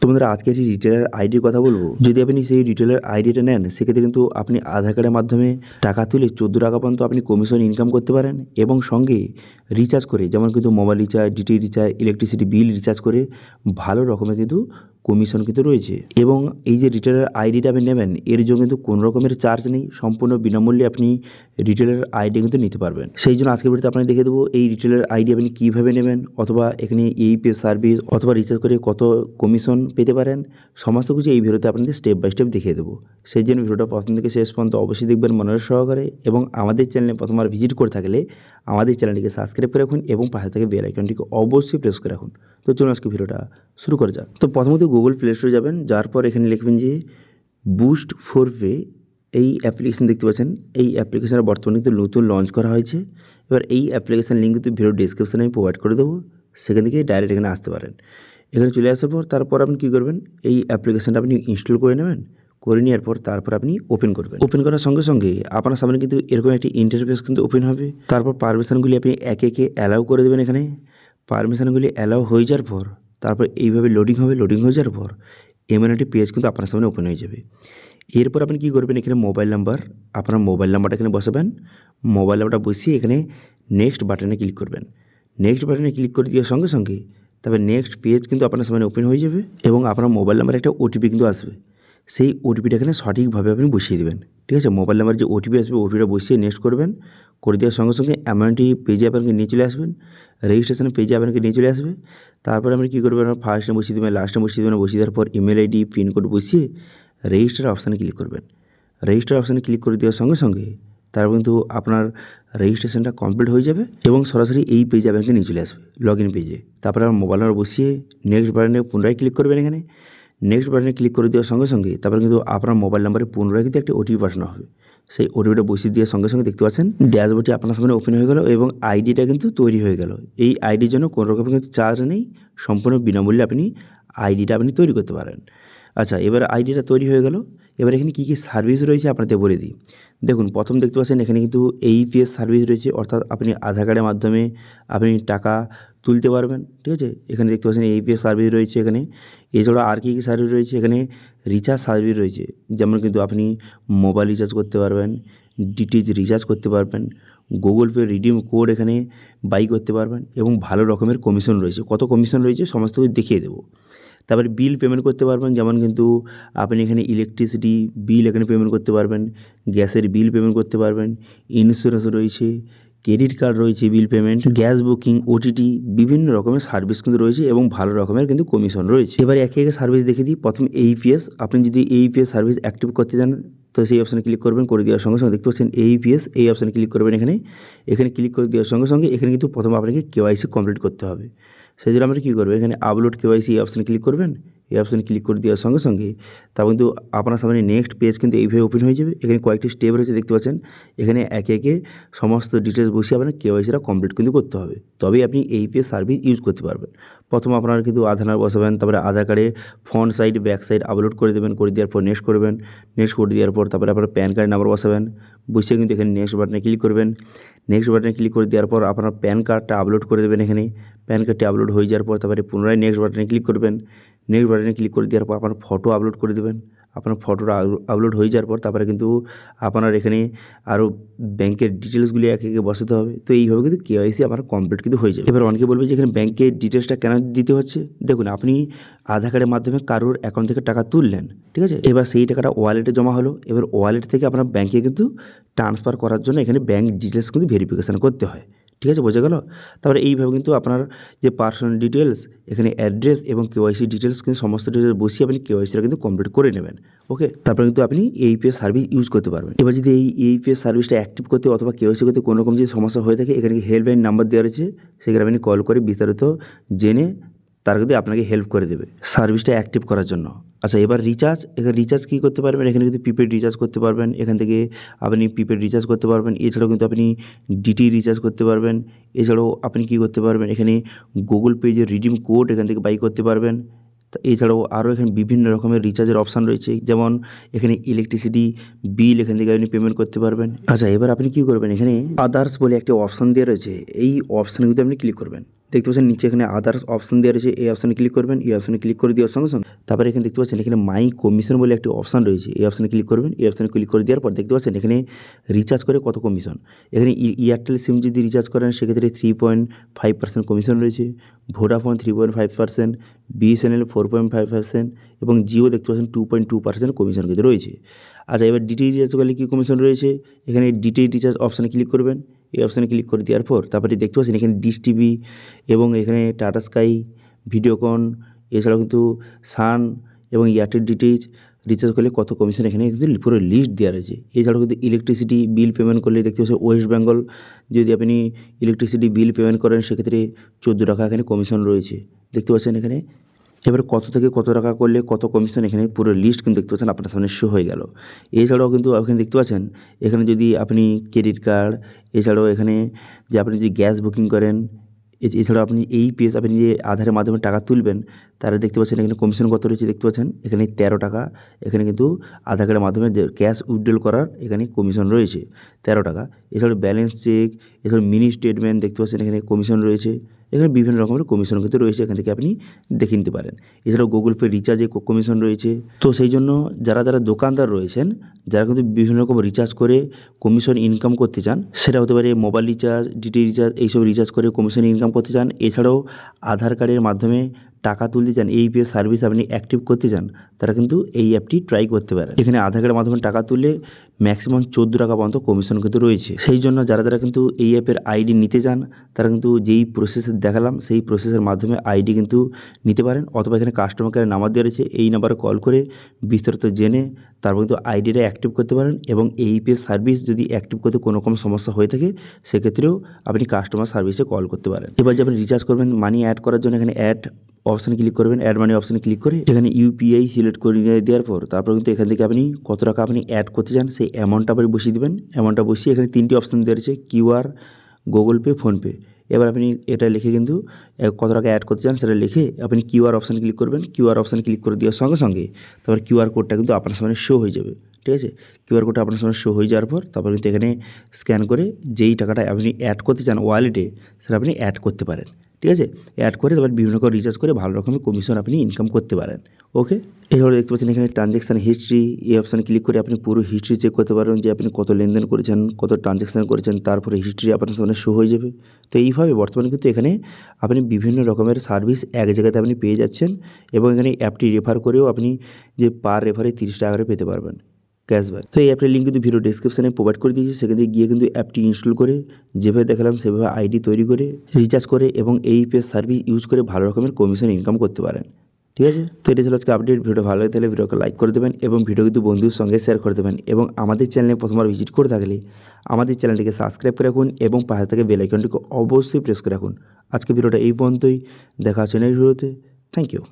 তো বন্ধুরা আজকে একটি রিটেলার আইডির কথা বলবো। যদি আপনি সেই রিটেলার আইডিটা নেন সেক্ষেত্রে কিন্তু আপনি আধার কার্ডের মাধ্যমে টাকা তুলে 14 টাকা পর্যন্ত আপনি কমিশন ইনকাম করতে পারেন এবং সঙ্গে রিচার্জ করে যেমন কিন্তু mobile recharge, DTH recharge, electricity bill recharge করে ভালো রকমের কিন্তু কমিশন কিন্তু রয়েছে। এবং এই যে রিটেলার আইডিটা আপনি নেবেন এর জন্য কিন্তু কোনো রকমের চার্জ নেই, সম্পূর্ণ বিনামূল্যে আপনি রিটেলার আইডি কিন্তু নিতে পারবেন। সেই জন্য আজকের ভিডিওতে আপনাকে দেখে দেবো এই রিটেলার আইডি আপনি কীভাবে নেবেন, অথবা এখানে এই পে সার্ভিস অথবা রিচার্জ করে কত কমিশন পেতে পারেন, সমস্ত কিছু এই ভিডিওতে আপনাদের স্টেপ বাই স্টেপ দেখিয়ে দেবো। সেই জন্য ভিডিওটা প্রথম থেকে শেষ পর্যন্ত অবশ্যই দেখবেন মনোযোগ সহকারে, এবং আমাদের চ্যানেলে প্রথমবার ভিজিট করে থাকলে আমাদের চ্যানেলটিকে সাবস্ক্রাইব করে রাখুন এবং পাশে থেকে বেল আইকনটিকে অবশ্যই প্রেস করে রাখুন। তো চলুন আজকে ভিডিওটা শুরু করা যাক। তো প্রথমত গুগল প্লে স্টোরে যাবেন, যার পর এখানে লিখবেন যে বুস্ট ফর পে। এই অ্যাপ্লিকেশন দেখতে পাচ্ছেন, এই অ্যাপ্লিকেশনটা বর্তমানে কিন্তু নতুন লঞ্চ করা হয়েছে। এবার এই অ্যাপ্লিকেশান লিঙ্ক কিন্তু ভিডিও ডিসক্রিপশানে আমি প্রোভাইড করে দেবো, সেখান থেকে ডাইরেক্ট এখানে আসতে পারেন। এখানে চলে আসার পর তারপর আপনি কী করবেন, এই অ্যাপ্লিকেশানটা আপনি ইনস্টল করে নেবেন। করে নেওয়ার পর তারপর আপনি ওপেন করবেন। ওপেন করার সঙ্গে সঙ্গে আপনার সামনে কিন্তু এরকম একটি ইন্টারফেস কিন্তু ওপেন হবে। তারপর পারমিশনগুলি আপনি একে একে অ্যালাউ করে দেবেন। এখানে পারমিশনগুলি অ্যালাউ হয়ে যাওয়ার পর তারপর এইভাবে লোডিং হবে। লোডিং হয়ে যাওয়ার পর এমন একটি পেজ কিন্তু আপনার সামনে ওপেন হয়ে যাবে। এরপর আপনি কী করবেন, এখানে মোবাইল নাম্বার, আপনার মোবাইল নাম্বারটা এখানে বসাবেন। মোবাইল নাম্বারটা বসিয়ে এখানে নেক্সট বাটনে ক্লিক করবেন। নেক্সট বাটনে ক্লিক করে দেওয়ার সঙ্গে সঙ্গে তারপর নেক্সট পেজ কিন্তু আপনার সামনে ওপেন হয়ে যাবে এবং আপনার মোবাইল নাম্বারে একটা ওটিপি কিন্তু আসবে। সেই ওটিপিটা এখানে সঠিকভাবে আপনি বসিয়ে দেবেন। ঠিক আছে, মোবাইল নাম্বার যে ওটিপি আসবে ওটিপিটা বসিয়ে নেক্সট করবেন। করে দেওয়ার সঙ্গে সঙ্গে অ্যামাউন্টটি পেজে আপনাকে নিয়ে চলে আসবেন, রেজিস্ট্রেশন পেজে আপনাকে নিয়ে চলে আসবে। তারপরে আপনি কী করবেন, ফার্স্টে বসিয়ে দেবেন, লাস্টে বসিয়ে দেবেন। বসিয়ে দেওয়ার পর ইমেল আইডি, পিনকোড বসিয়ে রেজিস্টার অপশানে ক্লিক করবেন। রেজিস্টার অপশানে ক্লিক করে দেওয়ার সঙ্গে সঙ্গে তারপর কিন্তু আপনার রেজিস্ট্রেশনটা কমপ্লিট হয়ে যাবে এবং সরাসরি এই পেজে আপনাকে নিয়ে চলে আসবে, লগ ইন পেজে। তারপরে আমার মোবাইল নাম্বার বসিয়ে নেক্সট বাটনে পুনরায় ক্লিক করবেন। এখানে নেক্সট বাটনে ক্লিক করে দেওয়ার সঙ্গে সঙ্গে তারপরে কিন্তু আপনার মোবাইল নাম্বারে পুনরায় কিন্তু একটা ওটিপি পাঠানো হবে। সেই ওটিপিটা বসিয়ে দেওয়ার সঙ্গে সঙ্গে দেখতে পাচ্ছেন ড্যাশবোর্ডটি আপনার সামনে ওপেন হয়ে গেল এবং আইডিটা কিন্তু তৈরি হয়ে গেল। এই আইডির জন্য কোনো রকম কিন্তু চার্জ নেই, সম্পূর্ণ বিনামূল্যে আপনি আইডিটা আপনি তৈরি করতে পারেন। আচ্ছা, এবার আইডিটা তৈরি হয়ে গেল। এবার এখানে কী কী সার্ভিস রয়েছে আপনাদের বলে দিই। দেখুন, প্রথম দেখতে পাচ্ছেন এখানে কিন্তু এইপিএস সার্ভিস রয়েছে, অর্থাৎ আপনি আধার কার্ডের মাধ্যমে আপনি টাকা তুলতে পারবেন। ঠিক আছে, এখানে দেখতে পাচ্ছেন এইপিএস সার্ভিস রয়েছে। এখানে এছাড়াও আর কী কী সার্ভিস রয়েছে, এখানে রিচার্জ সার্ভিস রয়েছে, যেমন কিন্তু আপনি মোবাইল রিচার্জ করতে পারবেন, ডিটিএইচ রিচার্জ করতে পারবেন, গুগল পে রিডিম কোড এখানে বাই করতে পারবেন এবং ভালো রকমের কমিশন রয়েছে। কত কমিশন রয়েছে সমস্ত কিছু দেখিয়ে দেবো। তারপরে বিল পেমেন্ট করতে পারবেন, যেমন কিন্তু আপনি এখানে ইলেকট্রিসিটি বিল এখানে পেমেন্ট করতে পারবেন, গ্যাসের বিল পেমেন্ট করতে পারবেন, ইন্স্যুরেন্স রয়েছে, ক্রেডিট কার্ড রয়েছে, bill payment, gas booking, OTT, বিভিন্ন রকমের সার্ভিস কিন্তু রয়েছে এবং ভালো রকমের কিন্তু কমিশন রয়েছে। এবার একে একে সার্ভিস দেখে দিই। প্রথম এইপিএস, আপনি যদি এইপিএস সার্ভিস অ্যাক্টিভ করতে চান তো সেই অপশানে ক্লিক করবেন। করে দেওয়ার সঙ্গে সঙ্গে দেখতে পাচ্ছেন এইপিএস, এই অপশানে ক্লিক করবেন। এখানে ক্লিক করে দেওয়ার সঙ্গে সঙ্গে এখানে কিন্তু প্রথম আপনাকে কেওয়াইসি কমপ্লিট করতে হবে। সেই জন্য আমরা কী করবো, এখানে আপলোড কেওয়াইসি এই অপশানে ক্লিক করবেন। এই অপশানে ক্লিক করে দেওয়ার সঙ্গে সঙ্গে তা কিন্তু আপনার সামনে নেক্সট পেজ কিন্তু এইভাবে ওপেন হয়ে যাবে। এখানে কয়েকটি স্টেপ রয়েছে দেখতে পাচ্ছেন। এখানে একে একে সমস্ত ডিটেলস বসিয়ে আপনার কেওয়াইসিটা কমপ্লিট কিন্তু করতে হবে, তবেই আপনি এইপিএস সার্ভিস ইউজ করতে পারবেন। প্রথম আপনার কিন্তু আধার নাম্বার বসাবেন, তারপরে আধার কার্ডের front side back side upload করে দেবেন। করে দেওয়ার পর নেক্সট করবেন। নেক্সট করে দেওয়ার পর তারপরে আপনার প্যান কার্ড নাম্বার বসাবেন, বসিয়ে কিন্তু এখানে নেক্সট বাটনে ক্লিক করবেন। নেক্সট বাটনে ক্লিক করে দেওয়ার পর আপনার প্যান কার্ডটা আপলোড করে দেবেন। এখানে প্যান কার্ডটি আপলোড হয়ে যাওয়ার পর তারপরে পুনরায় নেক্সট বাটনে ক্লিক করবেন। নেক্সট বাটনে ক্লিক করে দেওয়ার পর আপনার ফটো আপলোড করে দেবেন। আপনার ফটোটা আপলোড হয়ে যাওয়ার পর তারপরে কিন্তু আপনার এখানে আরও ব্যাংকের ডিটেলসগুলি একে একে বসাতে হবে। তো এইভাবে কিন্তু কেওয়াইসি আমার কমপ্লিট কিন্তু হয়ে যাবে। এবার অনেকে বলবে যে এখানে ব্যাংকের ডিটেলসটা কেন দিতে হচ্ছে। দেখুন, আপনি আধার কার্ডের মাধ্যমে কারোর অ্যাকাউন্ট থেকে টাকা তুললেন, ঠিক আছে, এবার সেই টাকাটা ওয়ালেটে জমা হলো। এবার ওয়ালেট থেকে আপনার ব্যাংকে কিন্তু ট্রান্সফার করার জন্য এখানে ব্যাংক ডিটেলস কিন্তু ভেরিফিকেশান করতে হয়। ঠিক আছে, বোঝা গেল। তারপরে এইভাবে কিন্তু আপনার যে পার্সোনাল ডিটেলস, এখানে অ্যাড্রেস এবং কেওয়াইসি ডিটেলস কিন্তু সমস্ত ডিটেলস বসিয়ে আপনি কেওয়াইসিটা কিন্তু কমপ্লিট করে নেবেন। ওকে, তারপরে কিন্তু আপনি এইপিএস সার্ভিস ইউজ করতে পারবেন। এবার যদি এই এইপিএস সার্ভিসটা অ্যাক্টিভ করতে অথবা কেওয়াইসি করতে কোনো রকম যদি সমস্যা হয়ে থাকে, এখানে হেল্পলাইন নাম্বার দেওয়া রয়েছে, সেখানে আপনি কল করে বিস্তারিত জেনে তারা কিন্তু আপনাকে হেল্প করে দেবে সার্ভিসটা অ্যাক্টিভ করার জন্য। আচ্ছা, এবার রিচার্জ, এখানে রিচার্জ কী করতে পারবেন, এখানে কিন্তু প্রিপেড রিচার্জ করতে পারবেন। এখান থেকে আপনি প্রিপেড রিচার্জ করতে পারবেন। এছাড়াও কিন্তু আপনি ডিটি রিচার্জ করতে পারবেন। এছাড়াও আপনি কী করতে পারবেন, এখানে গুগল পে যে রিডিম কোড এখান থেকে বাই করতে পারবেন। এছাড়াও আরও এখানে বিভিন্ন রকমের রিচার্জের অপশান রয়েছে, যেমন এখানে ইলেকট্রিসিটি বিল এখান থেকে আপনি পেমেন্ট করতে পারবেন। আচ্ছা, এবার আপনি কী করবেন, এখানে আদার্স বলে একটা অপশান দেওয়া রয়েছে, এই অপশানে কিন্তু আপনি ক্লিক করবেন। দেখতে পাচ্ছেন নিচে এখানে আদার্স অপশন দেওয়া রয়েছে, এই অপশানে ক্লিক করবেন। এই অপশানে ক্লিক করে দেওয়ার সঙ্গে সঙ্গে তারপরে এখানে দেখতে পাচ্ছেন এখানে মাই কমিশন বলে একটি অপশান রয়েছে, এই অপশানে ক্লিক করবেন। এই অপশানে ক্লিক করে দেওয়ার পর দেখতে পাচ্ছেন এখানে রিচার্জ করে কত কমিশন। এখানে এয়ারটেল সিম যদি রিচার্জ করেন সেক্ষেত্রে 3.5% কমিশন রয়েছে, ভোডাফোন 3.5%, বিএসএনএল 4.5% এবং জিও দেখতে পাচ্ছেন 2.2% কমিশন কিন্তু রয়েছে। আচ্ছা, এবার ডিটি রিচার্জ করলে কী কমিশন রয়েছে, এখানে ডিটি রিচার্জ অপশানে ক্লিক করবেন। এই অপশানে ক্লিক করে দেওয়ার পর তারপরে দেখতে পাচ্ছেন এখানে ডিশ টিভি এবং এখানে টাটা স্কাই, ভিডিওকন, এছাড়াও কিন্তু সান এবং এয়ারটেল ডিটিএইচ রিচার্জ করলে কত কমিশন এখানে কিন্তু পুরো লিস্ট দেওয়া রয়েছে। এছাড়াও কিন্তু ইলেকট্রিসিটি বিল পেমেন্ট করলে দেখতে পাচ্ছেন ওয়েস্ট বেঙ্গল যদি আপনি ইলেকট্রিসিটি বিল পেমেন্ট করেন সেক্ষেত্রে 14 টাকা এখানে কমিশন রয়েছে, দেখতে পাচ্ছেন এখানে। এবার কত থেকে কত টাকা করলে কত কমিশন এখানে পুরো লিস্ট কিন্তু দেখতে পাচ্ছেন আপনার সামনে শো হয়ে গেল। এছাড়াও কিন্তু এখানে দেখতে পাচ্ছেন এখানে যদি আপনি ক্রেডিট কার্ড, এছাড়াও এখানে যে আপনি যদি গ্যাস বুকিং করেন, এছাড়াও আপনি এই পেজ আপনি যে আধারের মাধ্যমে টাকা তুলবেন তারা দেখতে পাচ্ছেন এখানে কমিশন কত রয়েছে, দেখতে পাচ্ছেন এখানে 13 টাকা। এখানে কিন্তু আধার কার্ডের মাধ্যমে যে ক্যাশ উইথড্রল করার এখানে কমিশন রয়েছে 13 টাকা। এছাড়াও ব্যালেন্স চেক, এছাড়াও মিনি স্টেটমেন্ট দেখতে পাচ্ছেন এখানে কমিশন রয়েছে। এখানে বিভিন্ন রকমের কমিশন কিন্তু রয়েছে, এখান থেকে আপনি দেখে নিতে পারেন। এছাড়াও গুগল পে রিচার্জে কমিশন রয়েছে। তো সেই জন্য যারা দোকানদার রয়েছেন, যারা কিন্তু বিভিন্ন রকম রিচার্জ করে কমিশন ইনকাম করতে চান, সেটা হতে পারে মোবাইল রিচার্জ, ডিটি রিচার্জ, এইসব রিচার্জ করে কমিশন ইনকাম করতে চান, এছাড়াও আধার কার্ডের মাধ্যমে টাকা তুলতে চান, এই পে সার্ভিস আপনি অ্যাক্টিভ করতে চান, তারা কিন্তু এই অ্যাপটি ট্রাই করতে পারেন। এখানে আধার কার্ডের মাধ্যমে টাকা তুললে ম্যাক্সিমাম 14 টাকা পর্যন্ত কমিশন কিন্তু রয়েছে। সেই জন্য যারা কিন্তু এই অ্যাপের আইডি নিতে চান তারা কিন্তু যেই প্রসেসে দেখালাম সেই প্রসেসের মাধ্যমে আইডি কিন্তু নিতে পারেন, অথবা এখানে কাস্টমার কেয়ার নাম্বার দেওয়া রয়েছে, এই নাম্বারে কল করে বিস্তারিত জেনে তারপর কিন্তু আইডিটা অ্যাক্টিভ করতে পারেন। এবং এই পে সার্ভিস যদি অ্যাক্টিভ করতে কোনো রকম সমস্যা হয়ে থাকে সেক্ষেত্রেও আপনি কাস্টমার সার্ভিসে কল করতে পারেন। এবার যে আপনি রিচার্জ করবেন মানি অ্যাড করার জন্য এখানে অ্যাড অপশানে ক্লিক করবেন, অ্যাড মানি অপশানে ক্লিক করে এখানে ইউপিআই সিলেক্ট করে দেওয়ার পর তারপর কিন্তু এখান থেকে আপনি কত টাকা আপনি অ্যাড করতে চান সেই অ্যামাউন্টটা আপনি বসিয়ে দেবেন। অ্যামাউন্টটা বসিয়ে এখানে 3টি অপশান দেওয়া রয়েছে, কিউআর, গুগল পে, ফোনপে। এবার আপনি এটা লিখে কিন্তু কত টাকা অ্যাড করতে চান সেটা লিখে আপনি কিউআর অপশানে ক্লিক করবেন। কিউআর অপশানে ক্লিক করে দেওয়ার সঙ্গে সঙ্গে তারপর কিউআর কোডটা কিন্তু আপনার সামনে শো হয়ে যাবে, ঠিক আছে। কিউআর কোডটা আপনার সামনে শো হয়ে যাওয়ার পর তারপর কিন্তু এখানে স্ক্যান করে যেই টাকাটা আপনি অ্যাড করতে চান ওয়ালেটে সেটা আপনি অ্যাড করতে পারেন, ঠিক আছে। অ্যাড করে তারপর বিভিন্ন রকম রিচার্জ করে ভালো রকমের কমিশন আপনি ইনকাম করতে পারেন। ওকে, এভাবে দেখতে পাচ্ছেন এখানে ট্রানজ্যাকশান হিস্ট্রি, এই অপশানে ক্লিক করে আপনি পুরো হিস্ট্রি চেক করতে পারবেন যে আপনি কত লেনদেন করেছেন, কত ট্রানজ্যাকশান করেছেন, তারপরে হিস্ট্রি আপনার সামনে শো হয়ে যাবে। তো এইভাবে বর্তমানে কিন্তু এখানে আপনি বিভিন্ন রকমের সার্ভিস এক জায়গাতে আপনি পেয়ে যাচ্ছেন এবং এখানে অ্যাপটি রেফার করেও আপনি যে পার রেফারে 30 টাকা করে পেতে পারবেন ক্যাশব্যাক। তো এই অ্যাপের লিঙ্ক কিন্তু ভিডিও ডিসক্রিপশানে প্রোভাইড করে দিয়েছি, সেখান থেকে গিয়ে কিন্তু অ্যাপটি ইনস্টল করে যেভাবে দেখালাম সেভাবে আইডি তৈরি করে রিচার্জ করে এবং এই পে সার্ভিস ইউজ করে ভালো রকমের কমিশন ইনকাম করতে পারেন, ঠিক আছে। তো এটা ছিল আজকে আপডেট। ভিডিও ভালো লাগে তাহলে ভিডিওকে লাইক করে দেবেন এবং ভিডিও কিন্তু বন্ধুর সঙ্গে শেয়ার করে দেবেন এবং আমাদের চ্যানেলে প্রথমবার ভিজিট করে থাকলে আমাদের চ্যানেলটিকে সাবস্ক্রাইব করে রাখুন এবং পাশে থেকে বেল আইকনটিকে অবশ্যই প্রেস করে রাখুন। আজকে ভিডিওটা এই পর্যন্তই, দেখা হচ্ছে নেক্সট ভিডিওতে। Thank you.